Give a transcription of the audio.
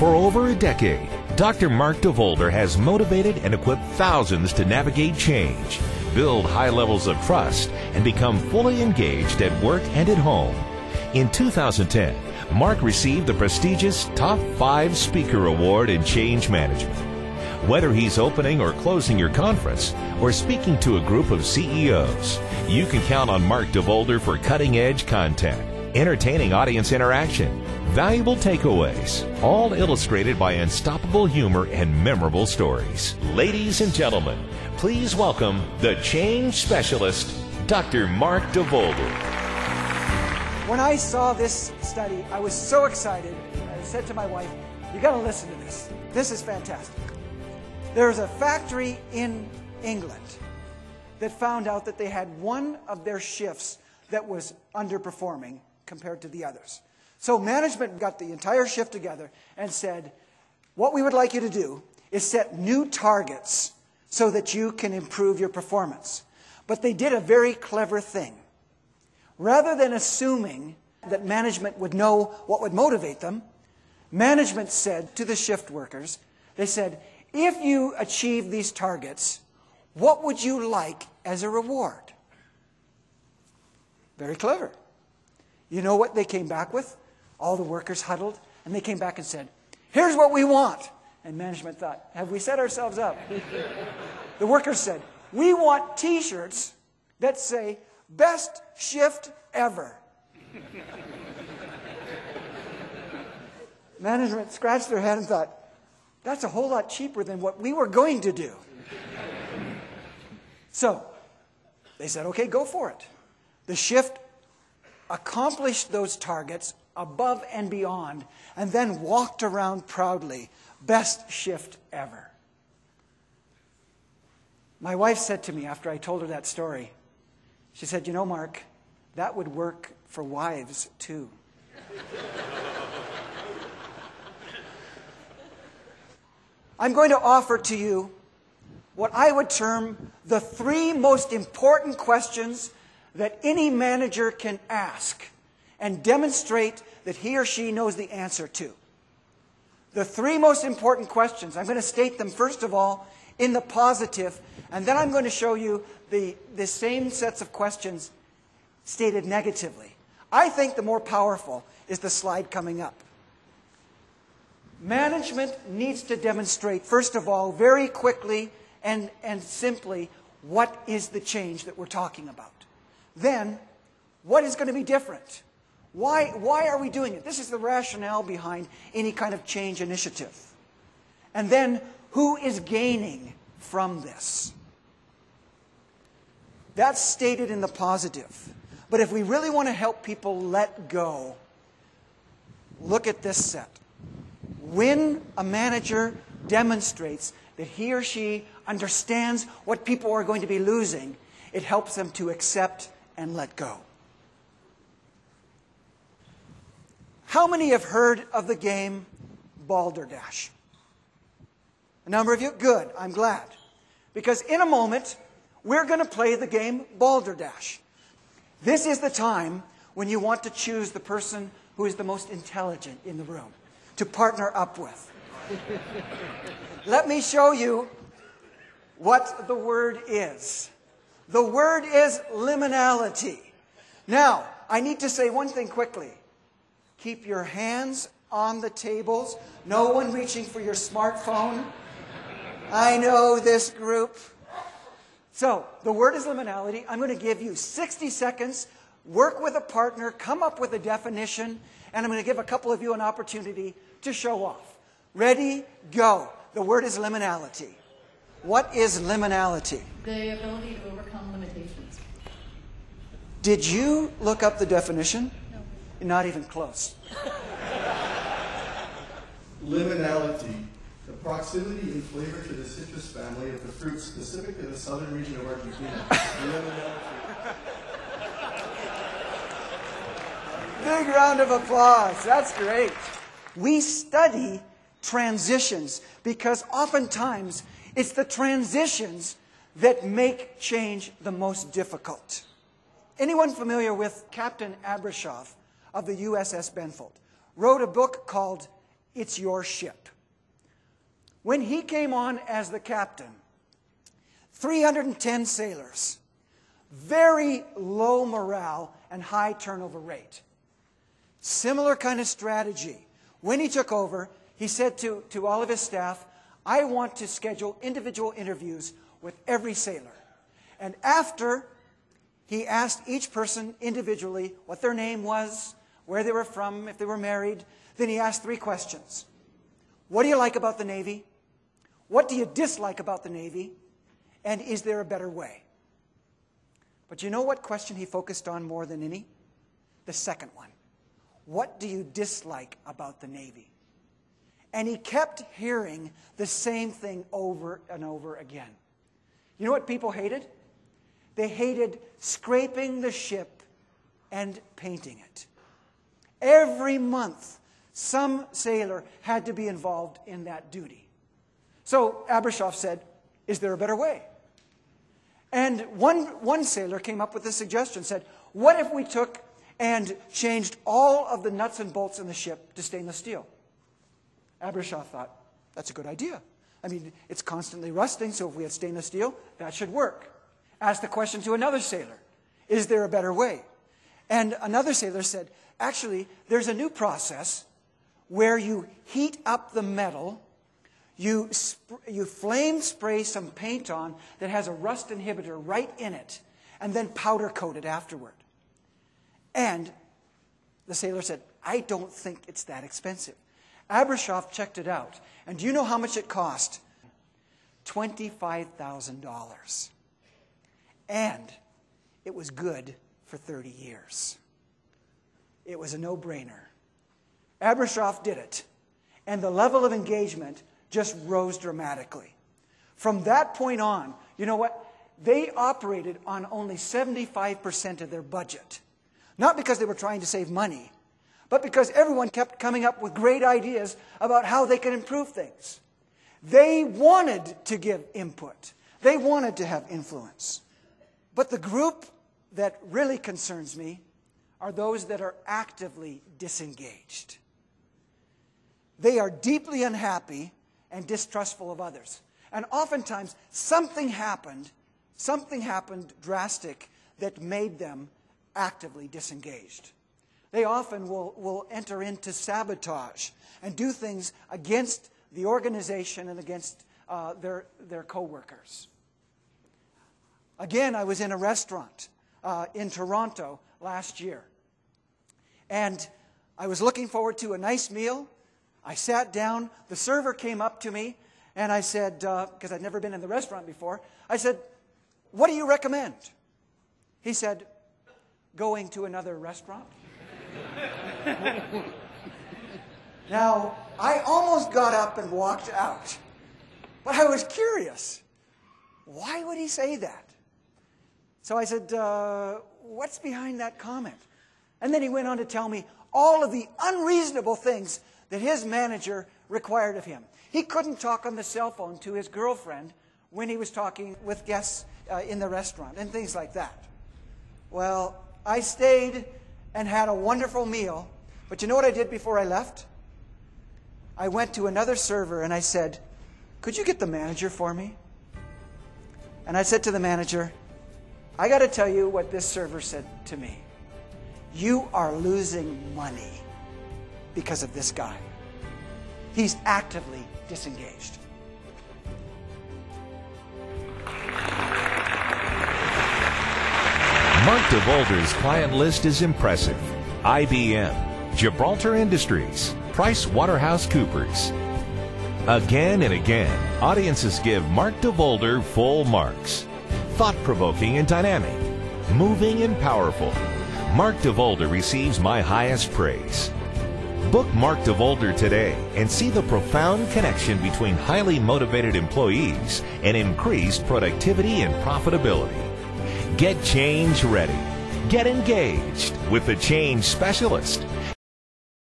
For over a decade, Dr. Mark DeVolder has motivated and equipped thousands to navigate change, build high levels of trust, and become fully engaged at work and at home. In 2010, Mark received the prestigious Top 5 Speaker Award in Change Management. Whether he's opening or closing your conference or speaking to a group of CEOs, you can count on Mark DeVolder for cutting-edge content, entertaining audience interaction, valuable takeaways, all illustrated by unstoppable humor and memorable stories. Ladies and gentlemen, please welcome the change specialist, Dr. Mark DeVolder. When I saw this study, I was so excited. I said to my wife, you got to listen to this. This is fantastic. There's a factory in England that found out that they had one of their shifts that was underperforming compared to the others. So management got the entire shift together and said, what we would like you to do is set new targets so that you can improve your performance. But they did a very clever thing. Rather than assuming that management would know what would motivate them, management said to the shift workers, they said, if you achieve these targets, what would you like as a reward? Very clever. You know what they came back with? All the workers huddled, and they came back and said, here's what we want. And management thought, have we set ourselves up? The workers said, we want T-shirts that say, best shift ever. Management scratched their head and thought, that's a whole lot cheaper than what we were going to do. So they said, okay, go for it. The shift accomplished those targets above and beyond, and then walked around proudly, best shift ever. My wife said to me after I told her that story, she said, you know, Mark, that would work for wives too. I'm going to offer to you what I would term the 3 most important questions that any manager can ask and demonstrate that he or she knows the answer to. The 3 most important questions, I'm going to state them first of all in the positive, and then I'm going to show you the same sets of questions stated negatively. I think the more powerful is the slide coming up. Management needs to demonstrate, first of all, very quickly and simply, what is the change that we're talking about. Then, what is going to be different? Why are we doing it? This is the rationale behind any kind of change initiative. And then, who is gaining from this? That's stated in the positive. But if we really want to help people let go, look at this set. When a manager demonstrates that he or she understands what people are going to be losing, it helps them to accept and let go. How many have heard of the game Balderdash? A number of you? Good, I'm glad. Because in a moment, we're going to play the game Balderdash. This is the time when you want to choose the person who is the most intelligent in the room to partner up with. Let me show you what the word is. The word is liminality. Now, I need to say one thing quickly. Keep your hands on the tables. No one reaching for your smartphone. I know this group. So, the word is liminality. I'm going to give you 60 seconds. Work with a partner. Come up with a definition. And I'm going to give a couple of you an opportunity to show off. Ready? Go. The word is liminality. What is liminality? The ability to overcome limitations. Did you look up the definition? No. You're not even close. Liminality, the proximity in flavor to the citrus family of the fruit specific to the southern region of Argentina. Liminality. Big round of applause. That's great. We study transitions because oftentimes it's the transitions that make change the most difficult. Anyone familiar with Captain Abrashoff of the USS Benfold? Wrote a book called it's your ship. When he came on as the captain, 310 sailors, very low morale and high turnover rate. Similar kind of strategy. When he took over, he said to all of his staff, I want to schedule individual interviews with every sailor. And after he asked each person individually what their name was, where they were from, if they were married, then he asked 3 questions. What do you like about the Navy? What do you dislike about the Navy? And is there a better way? But you know what question he focused on more than any? The second one. What do you dislike about the Navy? And he kept hearing the same thing over and over again. You know what people hated? They hated scraping the ship and painting it. Every month, some sailor had to be involved in that duty. So Abrashoff said, is there a better way? And one sailor came up with a suggestion, said, what if we took and changed all of the nuts and bolts in the ship to stainless steel? Abrashoff thought, that's a good idea. I mean, it's constantly rusting, so if we had stainless steel, that should work. Asked the question to another sailor, is there a better way? And another sailor said, actually, there's a new process where you heat up the metal, you flame spray some paint on that has a rust inhibitor right in it, and then powder coat it afterward. And the sailor said, I don't think it's that expensive. Abrashoff checked it out. And do you know how much it cost? $25,000. And it was good for 30 years. It was a no-brainer. Abrashoff did it. And the level of engagement just rose dramatically. From that point on, you know what? They operated on only 75% of their budget. Not because they were trying to save money, but because everyone kept coming up with great ideas about how they could improve things. They wanted to give input. They wanted to have influence. But the group that really concerns me are those that are actively disengaged. They are deeply unhappy and distrustful of others. And oftentimes, something happened drastic that made them actively disengaged. They often will enter into sabotage and do things against the organization and against their co-workers. Again, I was in a restaurant in Toronto last year. And I was looking forward to a nice meal. I sat down. The server came up to me, and I said, because I'd never been in the restaurant before, I said, what do you recommend? He said, going to another restaurant. Now, I almost got up and walked out. But I was curious. Why would he say that? So I said, what's behind that comment? And then he went on to tell me all of the unreasonable things that his manager required of him. He couldn't talk on the cell phone to his girlfriend when he was talking with guests in the restaurant and things like that. Well, I stayed and had a wonderful meal. But you know what I did before I left? I went to another server and I said, could you get the manager for me? And I said to the manager, I got to tell you what this server said to me. You are losing money because of this guy. He's actively disengaged. Mark DeVolder's client list is impressive. IBM, Gibraltar Industries, PricewaterhouseCoopers. Again and again, audiences give Mark DeVolder full marks. Thought-provoking and dynamic, moving and powerful. Mark DeVolder receives my highest praise. Book Mark DeVolder today and see the profound connection between highly motivated employees and increased productivity and profitability. Get change ready. Get engaged with the change specialist.